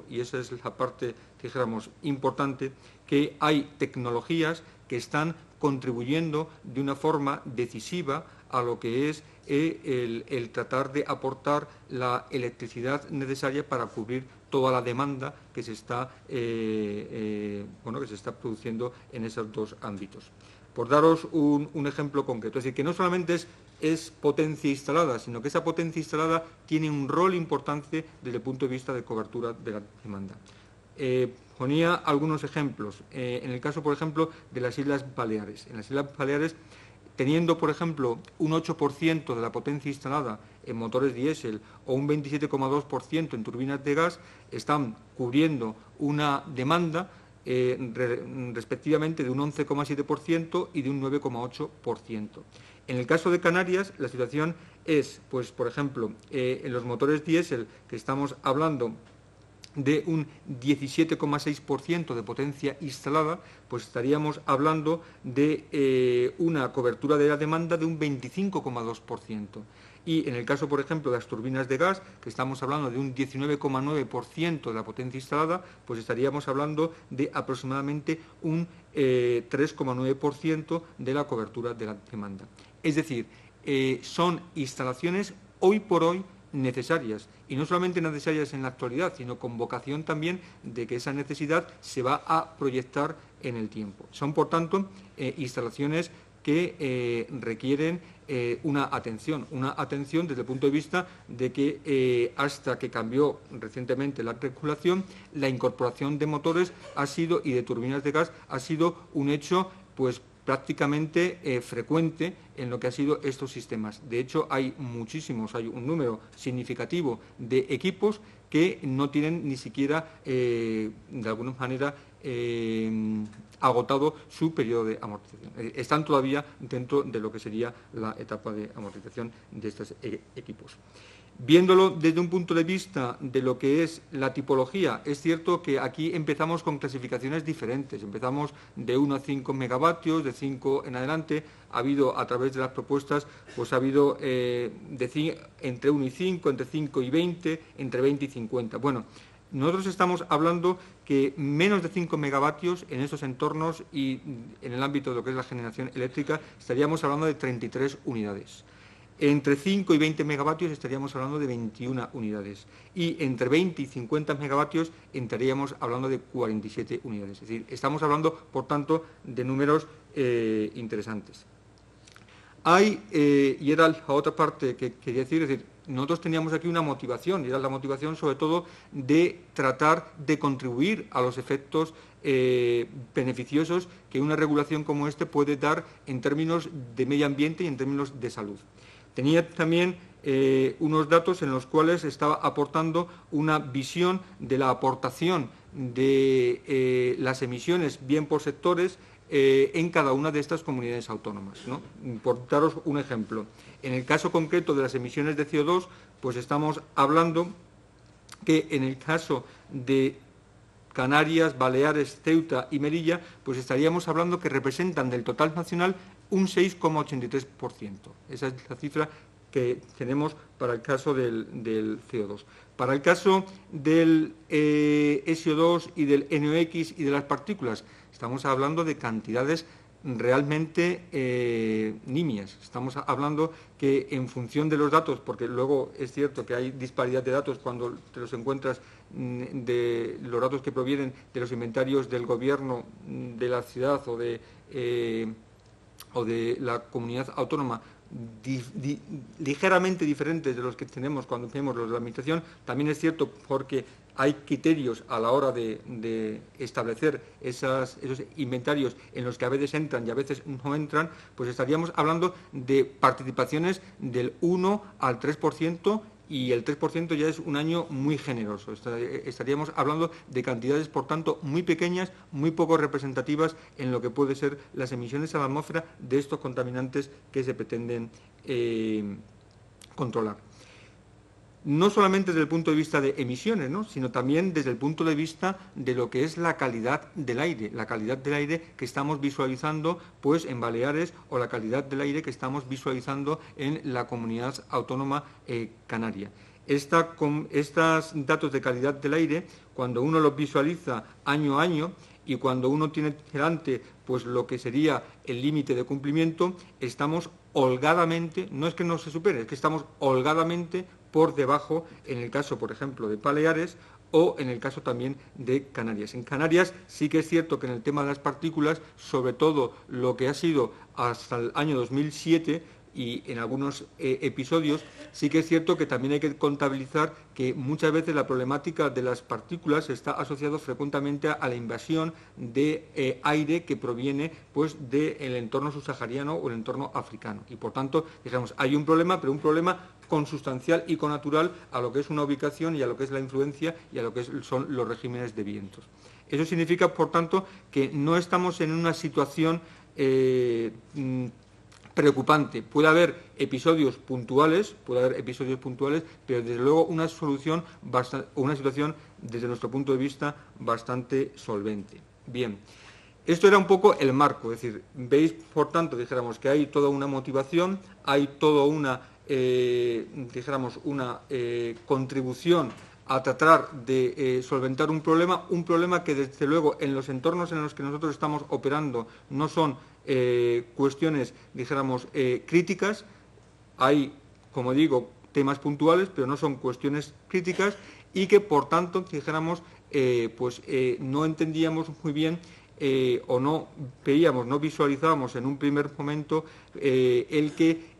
y esa es la parte, dijéramos, importante, que hay tecnologías que están contribuyendo de una forma decisiva a lo que es el tratar de aportar la electricidad necesaria para cubrir toda la demanda que se está, que se está produciendo en esos dos ámbitos. Por daros un ejemplo concreto, es decir, que no solamente es potencia instalada, sino que esa potencia instalada tiene un rol importante desde el punto de vista de cobertura de la demanda. Ponía algunos ejemplos. En el caso, por ejemplo, de las Islas Baleares. En las Islas Baleares, teniendo, por ejemplo, un 8% de la potencia instalada en motores diésel o un 27,2% en turbinas de gas, están cubriendo una demanda respectivamente de un 11,7% y de un 9,8%. En el caso de Canarias, la situación es, pues, por ejemplo, en los motores diésel, que estamos hablando de un 17,6% de potencia instalada, pues estaríamos hablando de una cobertura de la demanda de un 25,2%. Y en el caso, por ejemplo, de las turbinas de gas, que estamos hablando de un 19,9% de la potencia instalada, pues estaríamos hablando de aproximadamente un 3,9% de la cobertura de la demanda. Es decir, son instalaciones hoy por hoy necesarias, y no solamente necesarias en la actualidad, sino con vocación también de que esa necesidad se va a proyectar en el tiempo. Son, por tanto, instalaciones que requieren una atención desde el punto de vista de que hasta que cambió recientemente la regulación, la incorporación de motores ha sido, y de turbinas de gas ha sido un hecho, pues, prácticamente frecuente en lo que han sido estos sistemas. De hecho, hay muchísimos, hay un número significativo de equipos que no tienen ni siquiera, de alguna manera, agotado su periodo de amortización. Están todavía dentro de lo que sería la etapa de amortización de estos equipos. Viéndolo desde un punto de vista de lo que es la tipología, es cierto que aquí empezamos con clasificaciones diferentes. Empezamos de 1 a 5 megavatios, de 5 en adelante. Ha habido, a través de las propuestas, pues ha habido entre 1 y 5, entre 5 y 20, entre 20 y 50. Bueno, nosotros estamos hablando que menos de 5 megavatios en esos entornos y en el ámbito de lo que es la generación eléctrica estaríamos hablando de 33 unidades. Entre 5 y 20 megavatios estaríamos hablando de 21 unidades. Y entre 20 y 50 megavatios estaríamos hablando de 47 unidades. Es decir, estamos hablando, por tanto, de números interesantes. Y era la otra parte que quería decir, es decir, nosotros teníamos aquí una motivación, y era la motivación sobre todo de tratar de contribuir a los efectos beneficiosos que una regulación como esta puede dar en términos de medio ambiente y en términos de salud. Tenía también unos datos en los cuales estaba aportando una visión de la aportación de las emisiones, bien por sectores, en cada una de estas comunidades autónomas, ¿no? Por daros un ejemplo, en el caso concreto de las emisiones de CO2, pues estamos hablando que en el caso de Canarias, Baleares, Ceuta y Melilla, pues estaríamos hablando que representan del total nacional un 6,83%. Esa es la cifra que tenemos para el caso del CO2. Para el caso del SO2 y del NOx y de las partículas, estamos hablando de cantidades realmente nimias. Estamos hablando que en función de los datos, porque luego es cierto que hay disparidad de datos cuando te los encuentras de los datos que provienen de los inventarios del gobierno de la ciudad o de la comunidad autónoma, ligeramente diferentes de los que tenemos cuando tenemos los de la Administración. También es cierto porque hay criterios a la hora de establecer esos inventarios en los que a veces entran y a veces no entran, pues estaríamos hablando de participaciones del 1 al 3%, y el 3% ya es un año muy generoso. Estaríamos hablando de cantidades, por tanto, muy pequeñas, muy poco representativas en lo que puede ser las emisiones a la atmósfera de estos contaminantes que se pretenden controlar. No solamente desde el punto de vista de emisiones, ¿no?, sino también desde el punto de vista de lo que es la calidad del aire que estamos visualizando, pues, en Baleares, o la calidad del aire que estamos visualizando en la comunidad autónoma canaria. Estos datos de calidad del aire, cuando uno lo visualiza año a año y cuando uno tiene delante pues lo que sería el límite de cumplimiento, estamos holgadamente, no es que no se supere, es que estamos holgadamente por debajo en el caso, por ejemplo, de Baleares o en el caso también de Canarias. En Canarias sí que es cierto que en el tema de las partículas, sobre todo lo que ha sido hasta el año 2007, y en algunos episodios sí que es cierto que también hay que contabilizar que muchas veces la problemática de las partículas está asociada frecuentemente a la invasión de aire que proviene pues del entorno subsahariano o el entorno africano, y por tanto digamos hay un problema, pero un problema consustancial y connatural a lo que es una ubicación y a lo que es la influencia y a lo que son los regímenes de vientos. Eso significa, por tanto, que no estamos en una situación preocupante. Puede haber episodios puntuales, pero desde luego una situación desde nuestro punto de vista bastante solvente. Bien, esto era un poco el marco, es decir, veis, por tanto, dijéramos que hay toda una motivación, hay toda una, contribución a tratar de solventar un problema que desde luego en los entornos en los que nosotros estamos operando no son cuestiones, dijéramos, críticas. Hay, como digo, temas puntuales, pero no son cuestiones críticas y que, por tanto, dijéramos, no entendíamos muy bien o no veíamos, no visualizábamos en un primer momento el que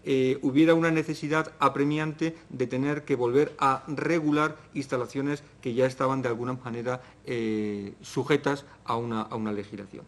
hubiera una necesidad apremiante de tener que volver a regular instalaciones que ya estaban de alguna manera sujetas a una legislación.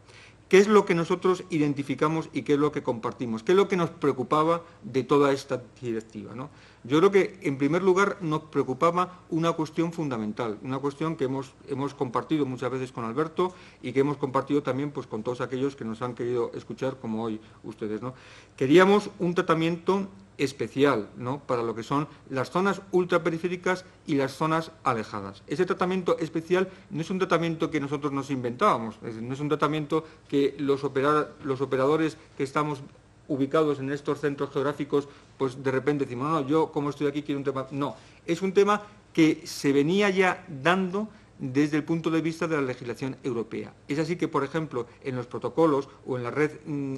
¿Qué es lo que nosotros identificamos y qué es lo que compartimos? ¿Qué es lo que nos preocupaba de toda esta directiva, ¿no? Yo creo que, en primer lugar, nos preocupaba una cuestión fundamental, una cuestión que hemos compartido muchas veces con Alberto y que hemos compartido también pues, con todos aquellos que nos han querido escuchar, como hoy ustedes, ¿no? Queríamos un tratamiento especial, ¿no?, para lo que son las zonas ultraperiféricas y las zonas alejadas. Ese tratamiento especial no es un tratamiento que nosotros nos inventábamos, no es un tratamiento que los operadores que estamos ubicados en estos centros geográficos, pues de repente decimos, no, yo como estoy aquí quiero un tema. No, es un tema que se venía ya dando desde el punto de vista de la legislación europea. Es así que, por ejemplo, en los protocolos o en la red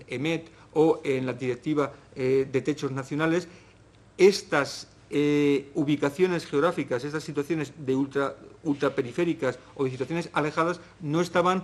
EMET o en la directiva de techos nacionales, estas ubicaciones geográficas, estas situaciones de ultraperiféricas o de situaciones alejadas no estaban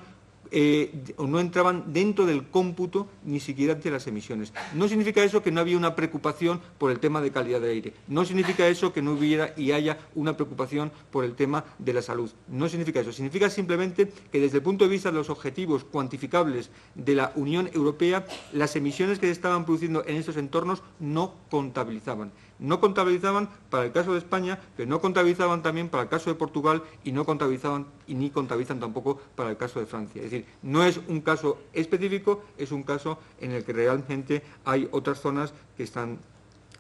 o no entraban dentro del cómputo ni siquiera de las emisiones. No significa eso que no había una preocupación por el tema de calidad de aire. No significa eso que no hubiera y haya una preocupación por el tema de la salud. No significa eso. Significa simplemente que desde el punto de vista de los objetivos cuantificables de la Unión Europea, las emisiones que se estaban produciendo en estos entornos no contabilizaban. No contabilizaban para el caso de España, pero no contabilizaban también para el caso de Portugal y no contabilizaban y ni contabilizan tampoco para el caso de Francia. Es decir, no es un caso específico, es un caso en el que realmente hay otras zonas que están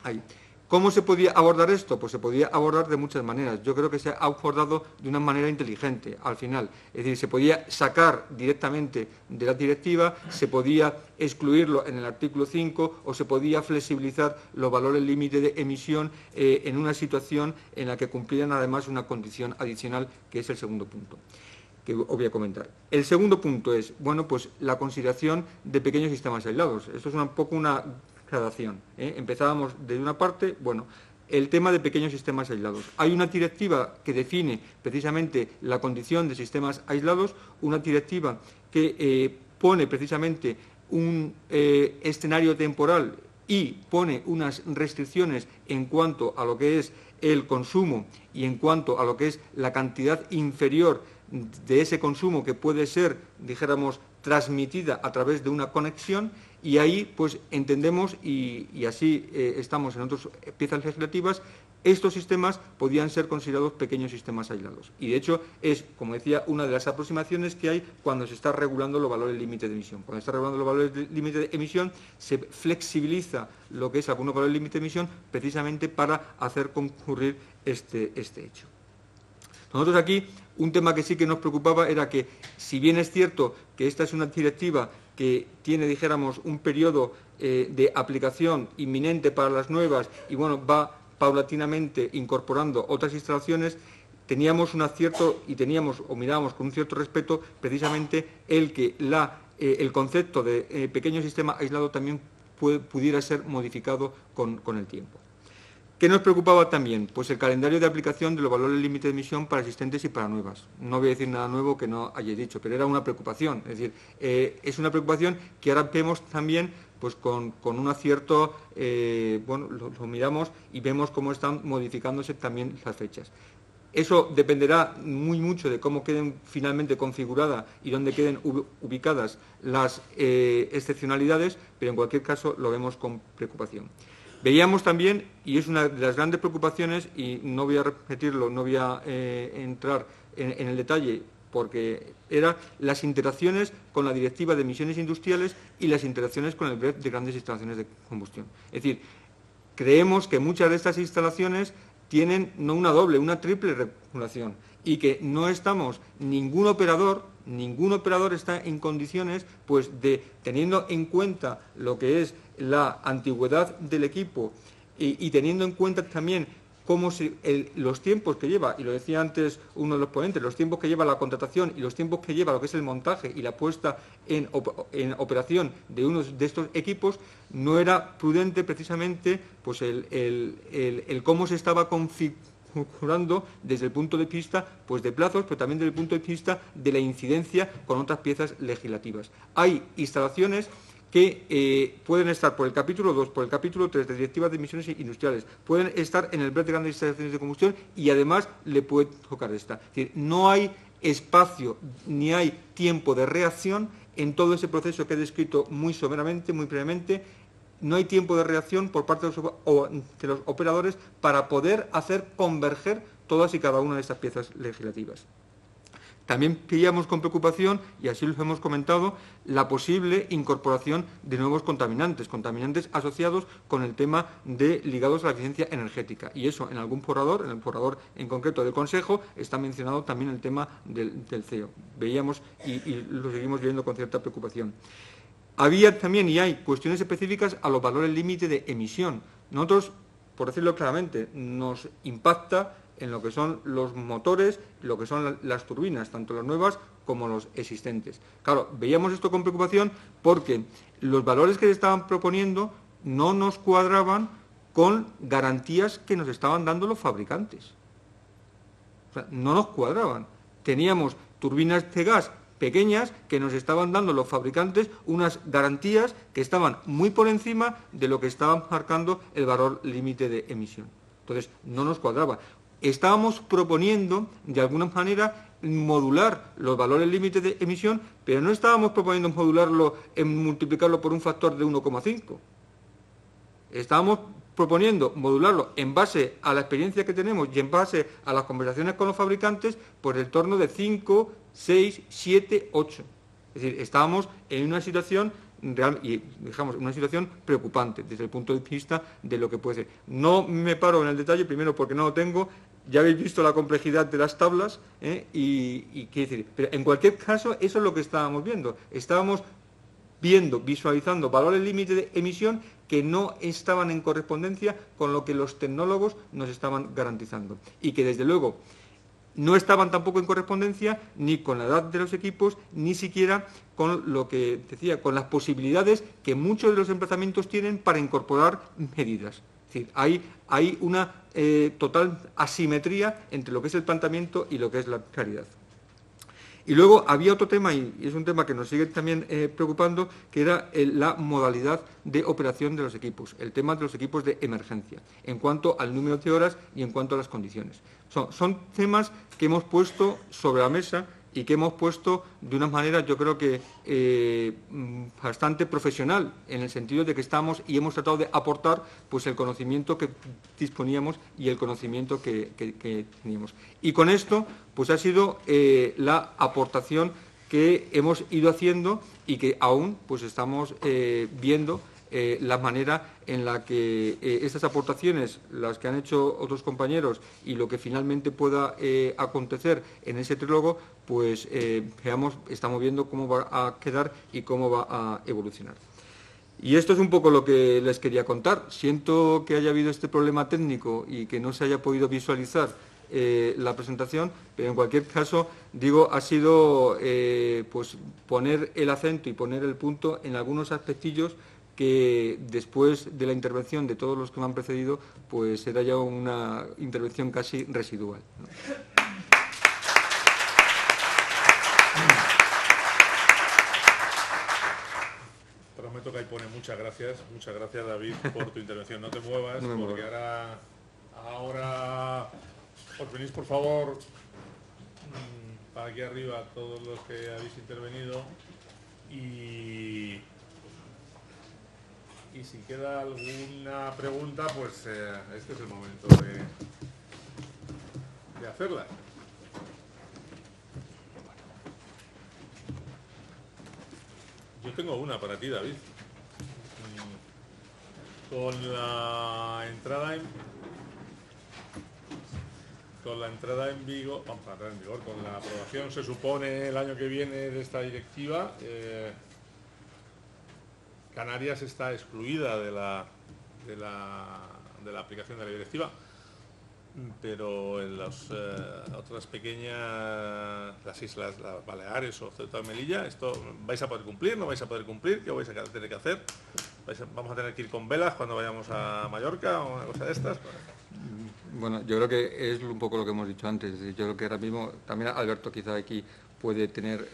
ahí. ¿Cómo se podía abordar esto? Pues se podía abordar de muchas maneras. Yo creo que se ha abordado de una manera inteligente al final. Es decir, se podía sacar directamente de la directiva, se podía excluirlo en el artículo 5 o se podía flexibilizar los valores límite de emisión en una situación en la que cumplieran además una condición adicional, que es el segundo punto que os voy a comentar. El segundo punto es, bueno, pues la consideración de pequeños sistemas aislados. Esto es un poco una gradación. Empezábamos desde una parte, bueno, el tema de pequeños sistemas aislados. Hay una directiva que define precisamente la condición de sistemas aislados, una directiva que pone precisamente un escenario temporal y pone unas restricciones en cuanto a lo que es el consumo y en cuanto a lo que es la cantidad inferior de ese consumo que puede ser, dijéramos, transmitida a través de una conexión, y ahí pues entendemos, y así estamos en otras piezas legislativas, estos sistemas podían ser considerados pequeños sistemas aislados. Y de hecho es, como decía, una de las aproximaciones que hay cuando se está regulando los valores límite de emisión. Cuando se está regulando los valores límite de emisión, se flexibiliza lo que es algunos valores límite de emisión precisamente para hacer concurrir este hecho. Nosotros aquí, un tema que sí que nos preocupaba era que, si bien es cierto que esta es una directiva que tiene, dijéramos, un periodo de aplicación inminente para las nuevas y, bueno, va paulatinamente incorporando otras instalaciones, teníamos un acierto y teníamos o mirábamos con un cierto respeto precisamente el que el concepto de pequeño sistema aislado también pudiera ser modificado con el tiempo. ¿Qué nos preocupaba también? Pues el calendario de aplicación de los valores límite de emisión para existentes y para nuevas. No voy a decir nada nuevo que no haya dicho, pero era una preocupación. Es decir, es una preocupación que ahora vemos también pues con un acierto, bueno, lo miramos y vemos cómo están modificándose también las fechas. Eso dependerá muy mucho de cómo queden finalmente configuradas y dónde queden ubicadas las excepcionalidades, pero en cualquier caso lo vemos con preocupación. Veíamos también, y es una de las grandes preocupaciones, y no voy a repetirlo, no voy a entrar en el detalle, porque eran las interacciones con la Directiva de Emisiones Industriales y las interacciones con el BREF de grandes instalaciones de combustión. Es decir, creemos que muchas de estas instalaciones tienen no una doble, una triple regulación, y que no estamos, ningún operador está en condiciones, pues, de, teniendo en cuenta lo que es la antigüedad del equipo y teniendo en cuenta también cómo los tiempos que lleva, y lo decía antes uno de los ponentes, los tiempos que lleva la contratación y los tiempos que lleva lo que es el montaje y la puesta en operación de uno de estos equipos, no era prudente precisamente pues el cómo se estaba configurando desde el punto de vista pues de plazos, pero también desde el punto de vista de la incidencia con otras piezas legislativas. Hay instalaciones que pueden estar por el capítulo 2, por el capítulo 3 de Directivas de Emisiones Industriales, pueden estar en el BREF de grandes instalaciones de combustión y además le puede tocar esta. Es decir, no hay espacio ni hay tiempo de reacción en todo ese proceso que he descrito muy someramente, muy brevemente. No hay tiempo de reacción por parte de los operadores para poder hacer converger todas y cada una de estas piezas legislativas. También veíamos con preocupación, y así lo hemos comentado, la posible incorporación de nuevos contaminantes asociados con el tema ligados a la eficiencia energética. Y eso en algún borrador, en el borrador en concreto del Consejo, está mencionado también el tema del CEO. Veíamos y lo seguimos viendo con cierta preocupación. Había también y hay cuestiones específicas a los valores límite de emisión. Nosotros, por decirlo claramente, nos impacta en lo que son los motores, lo que son las turbinas, tanto las nuevas como los existentes. Claro, veíamos esto con preocupación porque los valores que se estaban proponiendo no nos cuadraban con garantías que nos estaban dando los fabricantes. O sea, no nos cuadraban. Teníamos turbinas de gas pequeñas que nos estaban dando los fabricantes unas garantías que estaban muy por encima de lo que estaban marcando el valor límite de emisión. Entonces, no nos cuadraba. Estábamos proponiendo, de alguna manera, modular los valores límites de emisión, pero no estábamos proponiendo modularlo en multiplicarlo por un factor de 1,5. Estábamos proponiendo modularlo en base a la experiencia que tenemos y en base a las conversaciones con los fabricantes por el torno de 5, 6, 7, 8. Es decir, estábamos en una situación real y, digamos, una situación preocupante desde el punto de vista de lo que puede ser. No me paro en el detalle, primero porque no lo tengo. Ya habéis visto la complejidad de las tablas y quiero decir, pero en cualquier caso eso es lo que estábamos viendo. Estábamos visualizando valores límite de emisión que no estaban en correspondencia con lo que los tecnólogos nos estaban garantizando y que desde luego no estaban tampoco en correspondencia ni con la edad de los equipos, ni siquiera con lo que decía, con las posibilidades que muchos de los emplazamientos tienen para incorporar medidas. Es decir, hay una total asimetría entre lo que es el planteamiento y lo que es la realidad. Y luego había otro tema, y es un tema que nos sigue también preocupando, que era la modalidad de operación de los equipos, el tema de los equipos de emergencia, en cuanto al número de horas y en cuanto a las condiciones. Son temas que hemos puesto sobre la mesa y que hemos puesto de una manera, yo creo que bastante profesional, en el sentido de que estamos y hemos tratado de aportar pues el conocimiento que disponíamos y el conocimiento que teníamos. Y con esto pues ha sido la aportación que hemos ido haciendo y que aún pues estamos viendo la manera en la que estas aportaciones, las que han hecho otros compañeros y lo que finalmente pueda acontecer en ese trílogo, pues estamos viendo cómo va a quedar y cómo va a evolucionar. Y esto es un poco lo que les quería contar. Siento que haya habido este problema técnico y que no se haya podido visualizar la presentación, pero en cualquier caso, digo, ha sido pues poner el acento y poner el punto en algunos aspectillos que después de la intervención de todos los que me han precedido, pues era ya una intervención casi residual, ¿no? Prometo que ahí pone muchas gracias David por tu intervención. No te muevas, No me porque muevo. ahora os venís por favor para aquí arriba todos los que habéis intervenido y si queda alguna pregunta, pues este es el momento de hacerla. Yo tengo una para ti, David. Con la entrada en vigor, con la aprobación, se supone, el año que viene de esta directiva, Canarias está excluida de la aplicación de la directiva, pero en las otras pequeñas, las islas, las Baleares o Ceuta y Melilla, ¿esto vais a poder cumplir? ¿No vais a poder cumplir? ¿Qué vais a tener que hacer? ¿Vamos a tener que ir con velas cuando vayamos a Mallorca o una cosa de estas? Bueno, yo creo que es un poco lo que hemos dicho antes. Yo creo que ahora mismo, también Alberto quizá aquí puede tener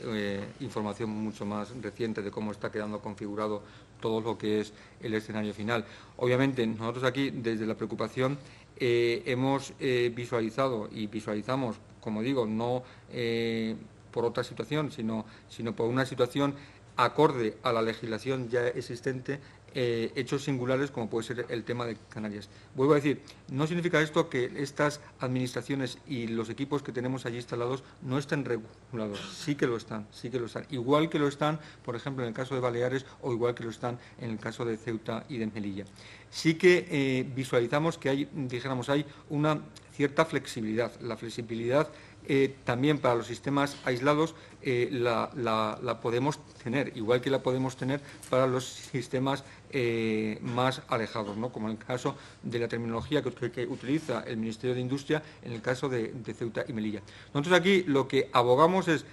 información mucho más reciente de cómo está quedando configurado todo lo que es el escenario final. Obviamente, nosotros aquí, desde la preocupación, hemos visualizado y visualizamos, como digo, no por otra situación, sino por una situación acorde a la legislación ya existente, hechos singulares como puede ser el tema de Canarias. Vuelvo a decir, no significa esto que estas administraciones y los equipos que tenemos allí instalados no estén regulados. Sí que lo están. Igual que lo están, por ejemplo, en el caso de Baleares o igual que lo están en el caso de Ceuta y de Melilla. Sí que visualizamos que hay una cierta flexibilidad. La flexibilidad también para los sistemas aislados la podemos tener, igual que la podemos tener para los sistemas más alejados, ¿no? Como en el caso de la terminología que utiliza el Ministerio de Industria en el caso de Ceuta y Melilla. Nosotros aquí lo que abogamos es,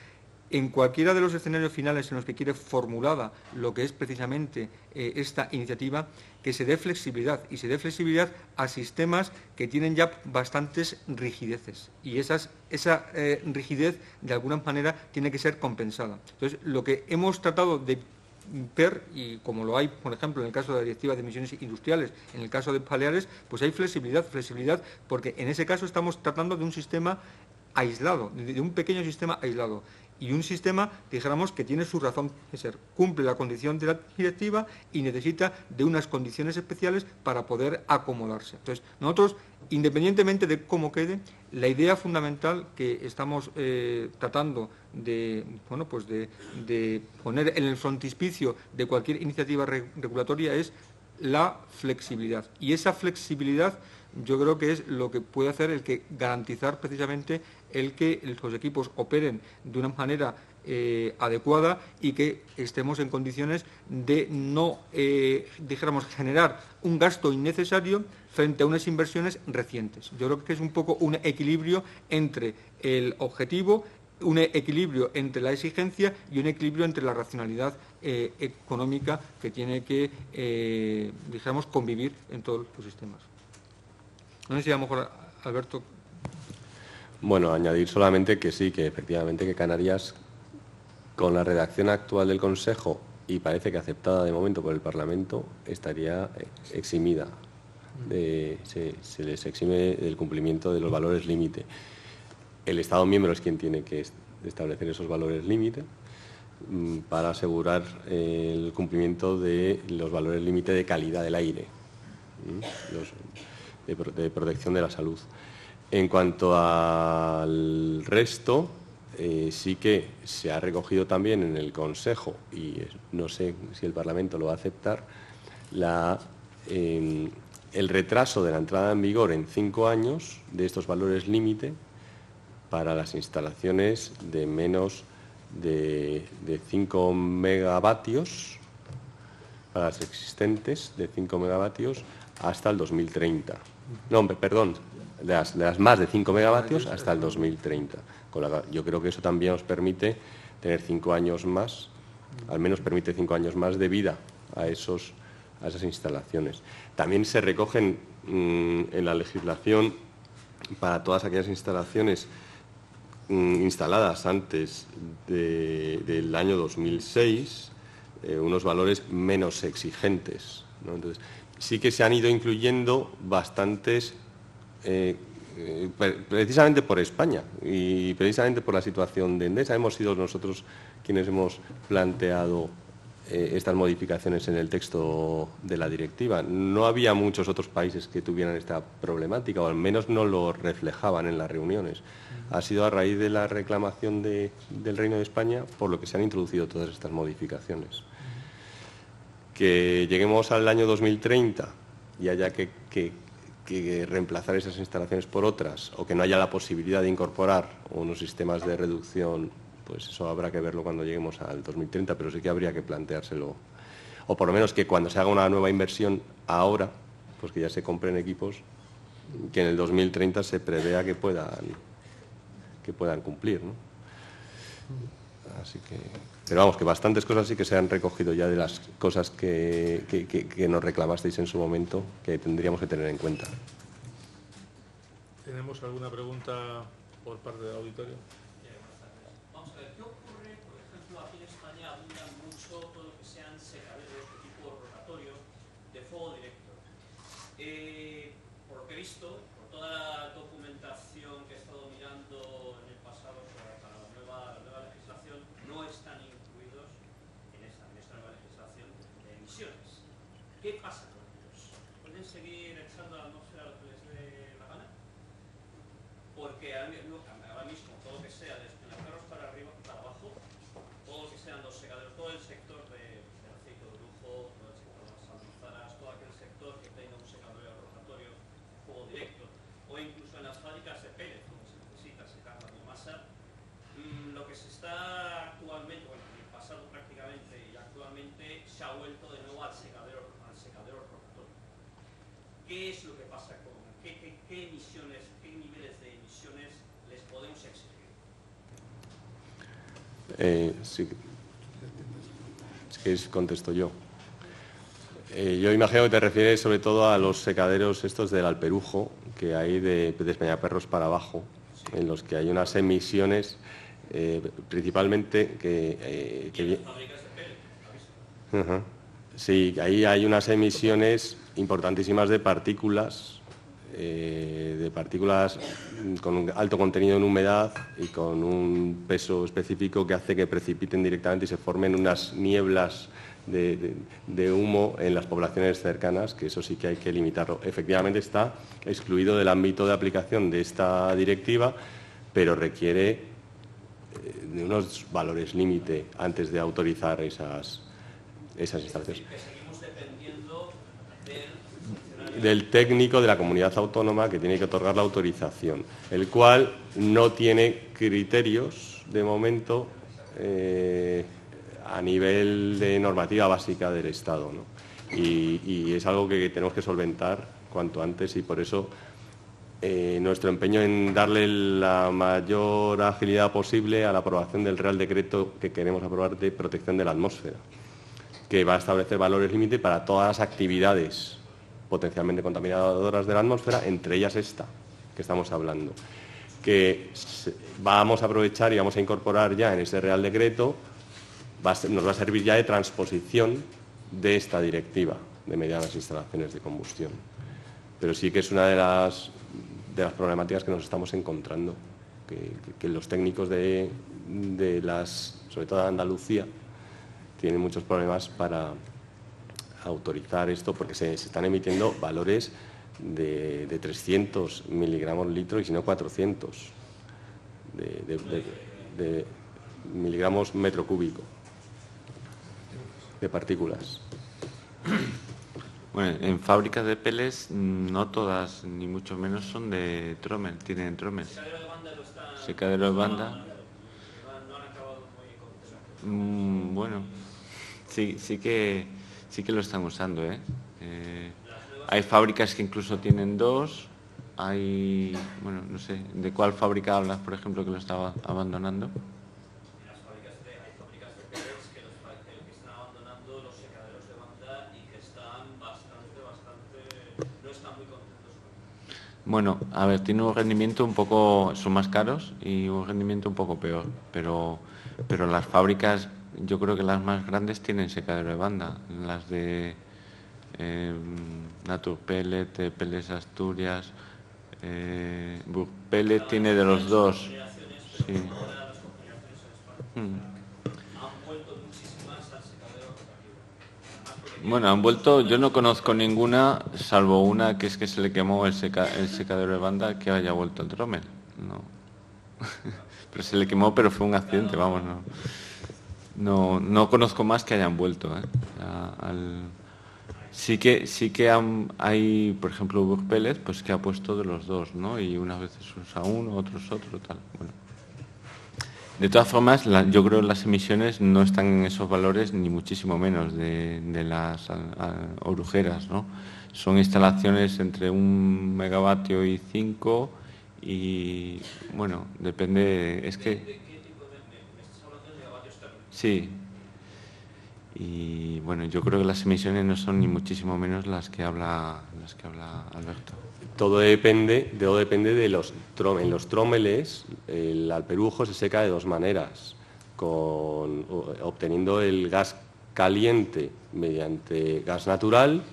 en cualquiera de los escenarios finales en los que quiere formulada lo que es precisamente esta iniciativa, que se dé flexibilidad, y se dé flexibilidad a sistemas que tienen ya bastantes rigideces, y esa rigidez de alguna manera tiene que ser compensada. Entonces, lo que hemos tratado de ver, y como lo hay, por ejemplo, en el caso de la Directiva de Emisiones Industriales, en el caso de Baleares, pues hay flexibilidad, porque en ese caso estamos tratando de un sistema aislado, de un pequeño sistema aislado, y un sistema, dijéramos, que tiene su razón de ser, cumple la condición de la directiva y necesita de unas condiciones especiales para poder acomodarse. Entonces, nosotros, independientemente de cómo quede, la idea fundamental que estamos tratando de poner en el frontispicio de cualquier iniciativa regulatoria es la flexibilidad. Y esa flexibilidad yo creo que es lo que puede hacer el que garantizar precisamente el que los equipos operen de una manera adecuada y que estemos en condiciones de no, generar un gasto innecesario frente a unas inversiones recientes. Yo creo que es un poco un equilibrio entre el objetivo, un equilibrio entre la exigencia y un equilibrio entre la racionalidad económica que tiene que, convivir en todos los sistemas. No sé si a lo mejor, Alberto. Bueno, añadir solamente que sí, que efectivamente que Canarias, con la redacción actual del Consejo, y parece que aceptada de momento por el Parlamento, estaría eximida. Se les exime del cumplimiento de los valores límite. El Estado miembro es quien tiene que establecer esos valores límite para asegurar el cumplimiento de los valores límite de calidad del aire, de protección de la salud. En cuanto al resto, sí que se ha recogido también en el Consejo, y no sé si el Parlamento lo va a aceptar, el retraso de la entrada en vigor en 5 años de estos valores límite para las instalaciones de menos de 5 megavatios, para las existentes de 5 megavatios, hasta el 2030. No, perdón, de las más de 5 megavatios hasta el 2030. Yo creo que eso también nos permite tener 5 años más, al menos permite 5 años más de vida a esas instalaciones. También se recogen en la legislación para todas aquellas instalaciones instaladas antes del año 2006 unos valores menos exigentes, ¿no? Entonces, sí que se han ido incluyendo bastantes, precisamente por España y precisamente por la situación de Endesa. Hemos sido nosotros quienes hemos planteado estas modificaciones en el texto de la directiva. No había muchos otros países que tuvieran esta problemática, o al menos no lo reflejaban en las reuniones. Ha sido a raíz de la reclamación del Reino de España por lo que se han introducido todas estas modificaciones. Que lleguemos al año 2030 y haya que reemplazar esas instalaciones por otras, o que no haya la posibilidad de incorporar unos sistemas de reducción, pues eso habrá que verlo cuando lleguemos al 2030, pero sí que habría que planteárselo. O por lo menos que cuando se haga una nueva inversión ahora, pues que ya se compren equipos que en el 2030 se prevea que puedan cumplir, ¿no? Así que, pero vamos, que bastantes cosas sí que se han recogido ya de las cosas que nos reclamasteis en su momento, que tendríamos que tener en cuenta. ¿Tenemos alguna pregunta por parte del auditorio? Vamos a ver, ¿qué ocurre, por ejemplo, aquí en España abundan mucho todo lo que sean secaderos de tipo rotatorio de fuego directo? Por lo que he visto, por toda la documentación que he estado mirando en el pasado para la nueva legislación, no están incluidos en esta nueva legislación de emisiones. ¿Qué pasa con ellos? ¿Pueden seguir echando a la atmósfera lo que les dé la gana? Porque ahora mismo todo lo que sea de espinacarros para arriba, para abajo, todo lo que sean los secaderos, todo el sector del aceite de lujo, todo el sector de las almazaras, todo aquel sector que tenga un secador rotatorio de fuego directo, o incluso en las fábricas de pellet, donde se necesita secar la biomasa, lo que se está actualmente, bueno, en el pasado prácticamente y actualmente, se ha vuelto de nuevo al secadero rotatorio. ¿Qué es lo que pasa con qué emisiones, qué niveles de emisiones les podemos exigir? Sí, si contesto yo. Yo imagino que te refieres sobre todo a los secaderos estos del Alperujo, que hay de Peñaperros para abajo, en los que hay unas emisiones principalmente que Las fábricas de pellet. Sí, ahí hay unas emisiones importantísimas de partículas con un alto contenido en humedad y con un peso específico que hace que precipiten directamente y se formen unas nieblas de humo en las poblaciones cercanas, que eso sí que hay que limitarlo. Efectivamente está excluido del ámbito de aplicación de esta directiva, pero requiere de unos valores límite antes de autorizar esas instalaciones. Que seguimos dependiendo del técnico de la comunidad autónoma que tiene que otorgar la autorización, el cual no tiene criterios de momento a nivel de normativa básica del Estado, ¿no? Y es algo que tenemos que solventar cuanto antes, y por eso nuestro empeño en darle la mayor agilidad posible a la aprobación del Real Decreto que queremos aprobar de protección de la atmósfera, que va a establecer valores límite para todas las actividades potencialmente contaminadoras de la atmósfera, entre ellas esta que estamos hablando, que vamos a aprovechar y vamos a incorporar ya en ese Real Decreto, nos va a servir ya de transposición de esta directiva de medianas instalaciones de combustión. Pero sí que es una de las problemáticas que nos estamos encontrando, que los técnicos de sobre todo de Andalucía, tienen muchos problemas para autorizar esto, porque se están emitiendo valores de 300 miligramos litro y si no 400 de miligramos metro cúbico de partículas. Bueno, en fábricas de pellets no todas, ni mucho menos, son de Trommel, tienen Trommel. secadero de banda lo está... Secadero de banda. No han acabado muy contentos. Bueno, sí que lo están usando, ¿eh? Hay fábricas que incluso tienen dos hay, bueno, no sé, ¿de cuál fábrica hablas, por ejemplo, que lo estaba abandonando? Hay fábricas de pellets que están abandonando los secaderos de banda y que están no están muy contentos con ello. Bueno, a ver, tiene un rendimiento un poco, son más caros y un rendimiento un poco peor, pero las fábricas, yo creo que las más grandes tienen secadero de banda, las de Naturpellet, Pellets Asturias, Burgpellet tiene de los dos. Sí. Han vuelto muchísimas al secadero rotativo. Bueno, han vuelto, yo no conozco ninguna, salvo una que es que se le quemó el secadero de banda, que haya vuelto al Trommel. No. Pero se le quemó, pero fue un accidente, vamos, no conozco más que hayan vuelto. Sí que hay, por ejemplo, Burgpellet, pues que ha puesto de los dos, ¿no? Y unas veces usa uno, otros otro, tal. Bueno. De todas formas, yo creo que las emisiones no están en esos valores, ni muchísimo menos, de las orujeras, ¿no? Son instalaciones entre 1 megavatio y 5 y, bueno, depende, es que... ¿De qué tipo me estás hablando de megavatios térmicos? Sí. Y, bueno, yo creo que las emisiones no son ni muchísimo menos las que habla Alberto. Todo depende de los en los trómeles. El alperujo se seca de dos maneras, obteniendo el gas caliente mediante gas natural.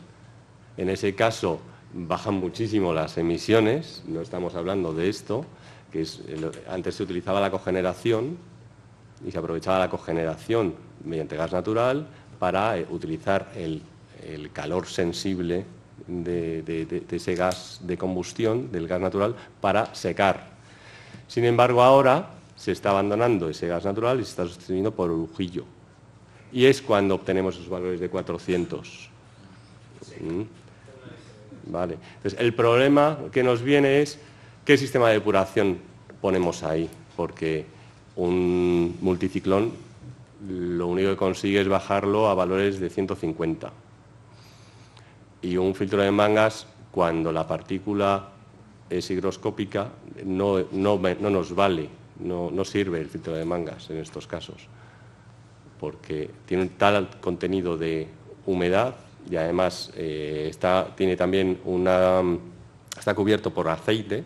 En ese caso bajan muchísimo las emisiones, no estamos hablando de esto, antes se utilizaba la cogeneración y se aprovechaba la cogeneración mediante gas natural para utilizar el calor sensible de ese gas de combustión, del gas natural, para secar. Sin embargo, ahora se está abandonando ese gas natural y se está sustituyendo por orujillo. Y es cuando obtenemos esos valores de 400. Vale. Entonces, el problema que nos viene es qué sistema de depuración ponemos ahí, porque un multiciclón lo único que consigue es bajarlo a valores de 150. Y un filtro de mangas, cuando la partícula es higroscópica, no nos vale, no sirve el filtro de mangas en estos casos, porque tiene un tal contenido de humedad y además tiene también está cubierto por aceite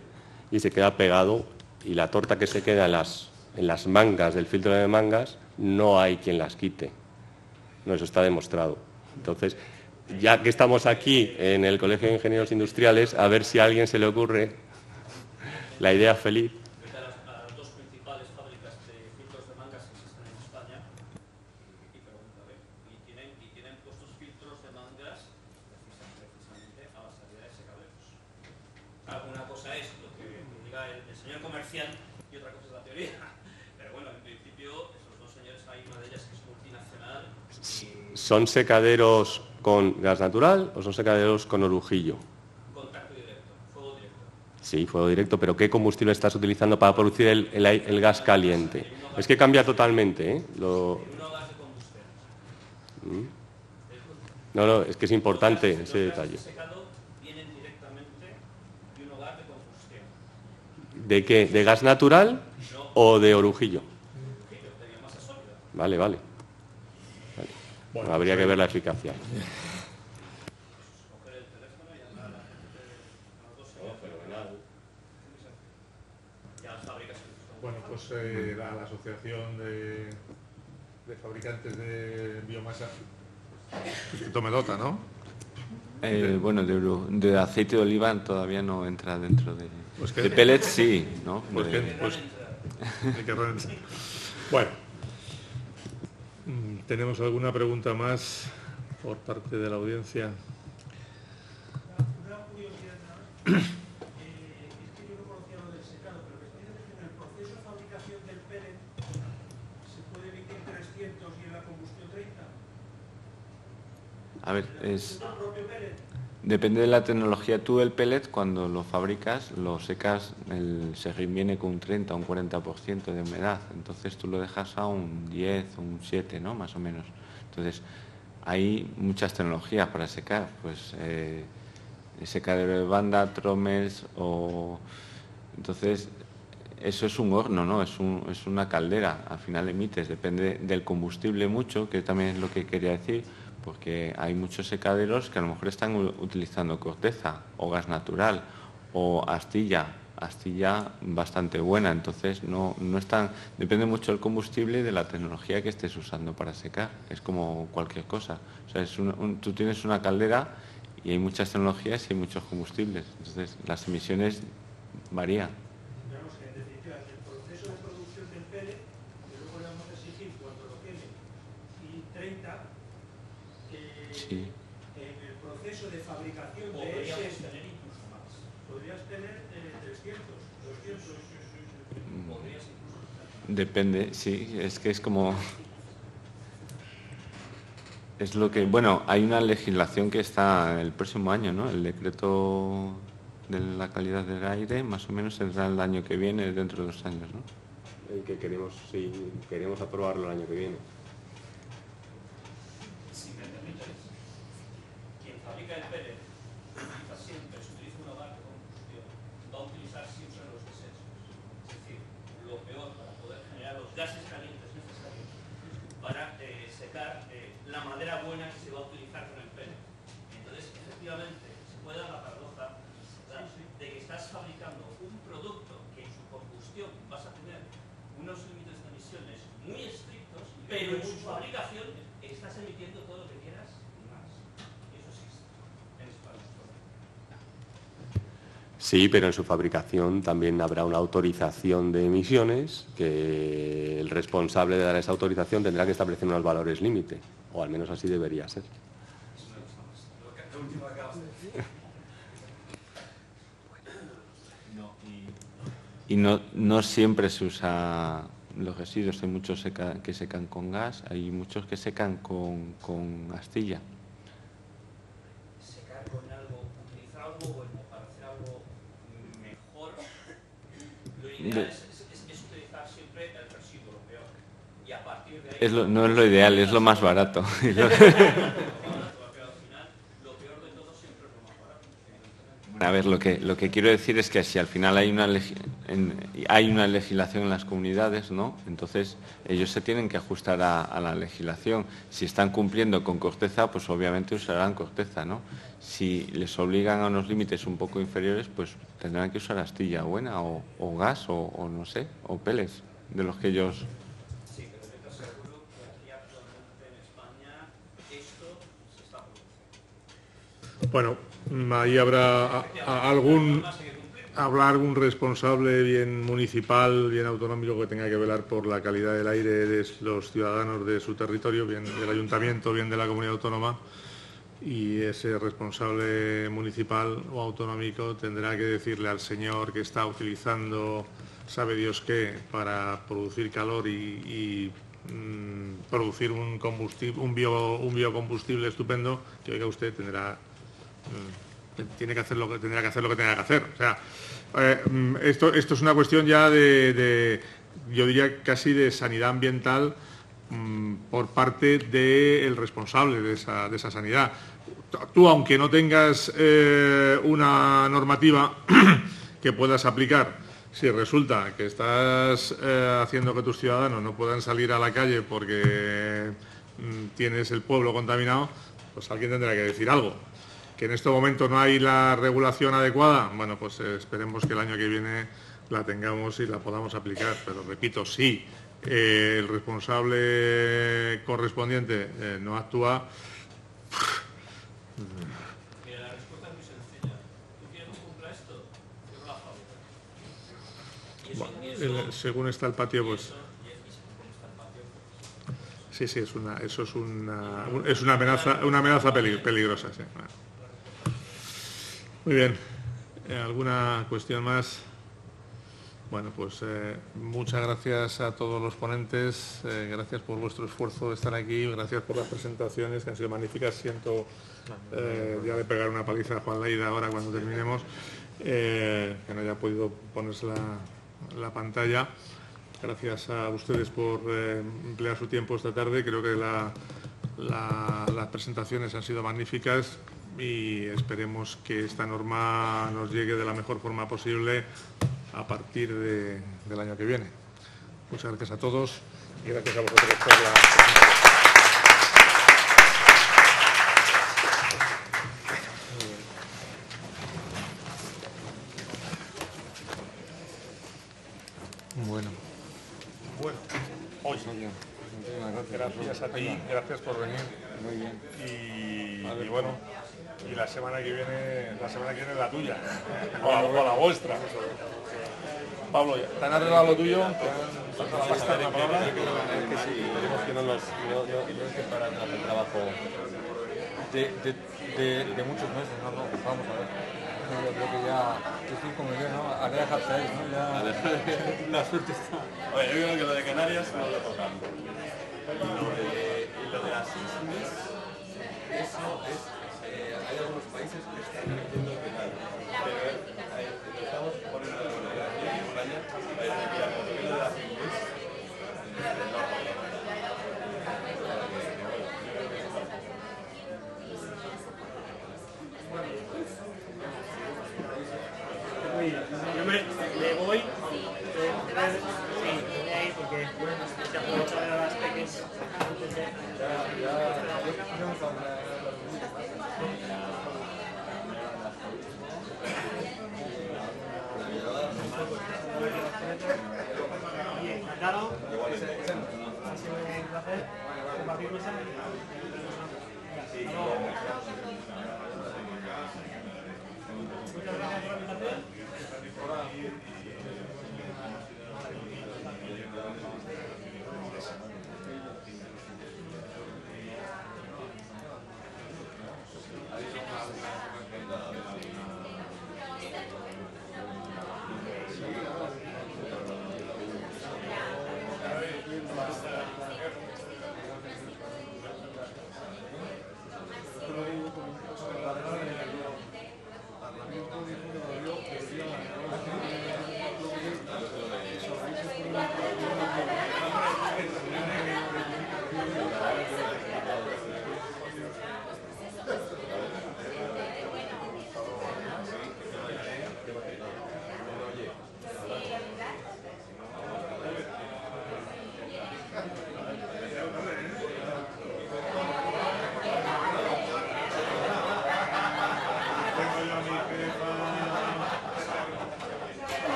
y se queda pegado, y la torta que se queda en las mangas del filtro de mangas no hay quien las quite. No, eso está demostrado. Entonces, ya que estamos aquí en el Colegio de Ingenieros Industriales, a ver si a alguien se le ocurre la idea feliz. A las dos principales fábricas de filtros de mangas que existen en España, y pregunto, ¿y tienen puestos filtros de mangas precisamente a la salida de secaderos? Una cosa es lo que diga el señor comercial y otra cosa es la teoría. Pero bueno, en principio, esos dos señores, hay una de ellas que es multinacional. ¿Son secaderos con gas natural o son secaderos con orujillo? Contacto directo, fuego directo. Sí, fuego directo, pero ¿qué combustible estás utilizando para producir el gas caliente? Es que cambia totalmente, ¿eh? Uno gas de combustión. No, es que es importante ese detalle. Los gases de secado vienen directamente de un hogar de combustión. ¿De qué? ¿De gas natural o de orujillo? De biomasa sólida. Vale. Bueno, habría que ver la eficacia. Bueno, pues la Asociación de Fabricantes de Biomasa, tome nota, ¿no? Bueno, de aceite de oliva todavía no entra dentro de... Pues que, de pellets sí, ¿no? Pues hay que revisar. Bueno, ¿tenemos alguna pregunta más por parte de la audiencia? Una curiosidad nada más. Es que yo no conocía lo del secado, pero me estoy diciendo que en el proceso de fabricación del pellet se puede emitir 300 y en la combustión 30. A ver, ¿El propio pellet? depende de la tecnología. Tú el pellet, cuando lo fabricas, lo secas, se viene con un 30 o un 40% de humedad. Entonces tú lo dejas a un 10, un 7, ¿no? Más o menos. Entonces, hay muchas tecnologías para secar. Pues secadero de banda, trommels o... Entonces, eso es un horno, ¿no? Es una caldera, al final emites, depende del combustible mucho, que también es lo que quería decir, porque hay muchos secaderos que a lo mejor están utilizando corteza o gas natural o astilla bastante buena, entonces no están, depende mucho del combustible y de la tecnología que estés usando para secar, es como cualquier cosa, o sea, tú tienes una caldera y hay muchas tecnologías y hay muchos combustibles, entonces las emisiones varían. Digamos que en definitiva el proceso de producción del pellet, que luego le vamos a exigir cuando lo queme y 30, Sí. en el proceso de fabricación de Podríamos ese tener incluso más. podrías tener 300, 200. Podrías incluso tener. Depende, sí, es que es como... Es lo que... Bueno, hay una legislación que está el próximo año, ¿no? El decreto de la calidad del aire, más o menos será el año que viene, dentro de 2 años, ¿no? El que queremos aprobarlo el año que viene. Si me permites, quien fabrica el pellet utiliza siempre, si utiliza un hogar de combustión, va a utilizar siempre los desechos. Es decir, lo peor para poder generar los gases calientes necesarios para secar la madera buena que se va a utilizar con el pellet. Entonces, efectivamente, se puede dar la paradoja de que estás fabricando un producto que en su combustión vas a tener unos límites de emisiones muy estrictos, pero en su fabricación estás emitiendo todo lo que quieras y más. Eso existe en España. Sí, pero en su fabricación también habrá una autorización de emisiones que el responsable de dar esa autorización tendrá que establecer unos valores límite, o al menos así debería ser. Y no siempre se usa los residuos, hay muchos que secan con gas, hay muchos que secan con astilla. Secar con algo, utilizar algo bueno para hacer algo mejor, lo ideal es utilizar siempre el residuo, lo peor. Y a partir de ahí... No es lo ideal, es lo más barato. A ver, lo que quiero decir es que si al final hay una legislación en las comunidades, ¿no? Entonces ellos se tienen que ajustar a la legislación. Si están cumpliendo con corteza, pues obviamente usarán corteza, ¿no? Si les obligan a unos límites un poco inferiores, pues tendrán que usar astilla buena o gas o no sé, o pellets, de los que ellos... Sí, pero yo te aseguro que aquí actualmente en España esto se está produciendo. Bueno, ahí habrá algún responsable, bien municipal, bien autonómico, que tenga que velar por la calidad del aire de los ciudadanos de su territorio, bien del ayuntamiento, bien de la comunidad autónoma, y ese responsable municipal o autonómico tendrá que decirle al señor que está utilizando, sabe Dios qué, para producir calor y producir un biocombustible estupendo, que oiga usted, tiene que hacer lo que tenga que hacer. O sea, esto es una cuestión ya yo diría casi de sanidad ambiental por parte del responsable de esa sanidad. Tú, aunque no tengas una normativa que puedas aplicar, si resulta que estás haciendo que tus ciudadanos no puedan salir a la calle porque tienes el pueblo contaminado, pues alguien tendrá que decir algo. Que en este momento no hay la regulación adecuada, bueno, pues esperemos que el año que viene la tengamos y la podamos aplicar. Pero repito, si el responsable correspondiente no actúa... Mira, la respuesta es muy sencilla. ¿Tú quieres que cumpla esto? Cierra la fábrica. Bueno, según está el patio, pues... Sí, eso es una amenaza peligrosa, sí. Muy bien. ¿Alguna cuestión más? Bueno, pues muchas gracias a todos los ponentes, gracias por vuestro esfuerzo de estar aquí, gracias por las presentaciones que han sido magníficas. Siento ya de pegar una paliza a Juan Leida ahora cuando terminemos, que no haya podido ponerse la pantalla. Gracias a ustedes por emplear su tiempo esta tarde. Creo que las presentaciones han sido magníficas. y esperemos que esta norma nos llegue de la mejor forma posible a partir del año que viene. Muchas gracias a todos y gracias a vosotros por la presentación. Bueno. Bueno, hoy. Gracias a ti, gracias por venir. Muy bien. Y bueno, y la semana que viene la tuya, o la vuestra. Pablo, ¿te han arreglado lo tuyo? ¿Te han pasado la pasta de la palabra? Que sí, esperemos que no es que para hacer trabajo De muchos meses, no, vamos a ver. Yo creo que ya estoy como yo, ¿no? A dejarse ahí, ¿no? Ya la suerte está. Oye, yo creo que lo de Canarias no lo tocamos. Y lo de las islas, eso es, hay algunos países que están diciendo que nada, pero estamos poniendo de acuerdo aquí en España, para decir, mira, por lo de las islas, Yo me voy, sí, voy a ir porque se puedo traer a las pequeñas. Bien, encantado. Ha sido un placer compartir mesa. Muchas gracias por la invitación.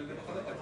el reportaje,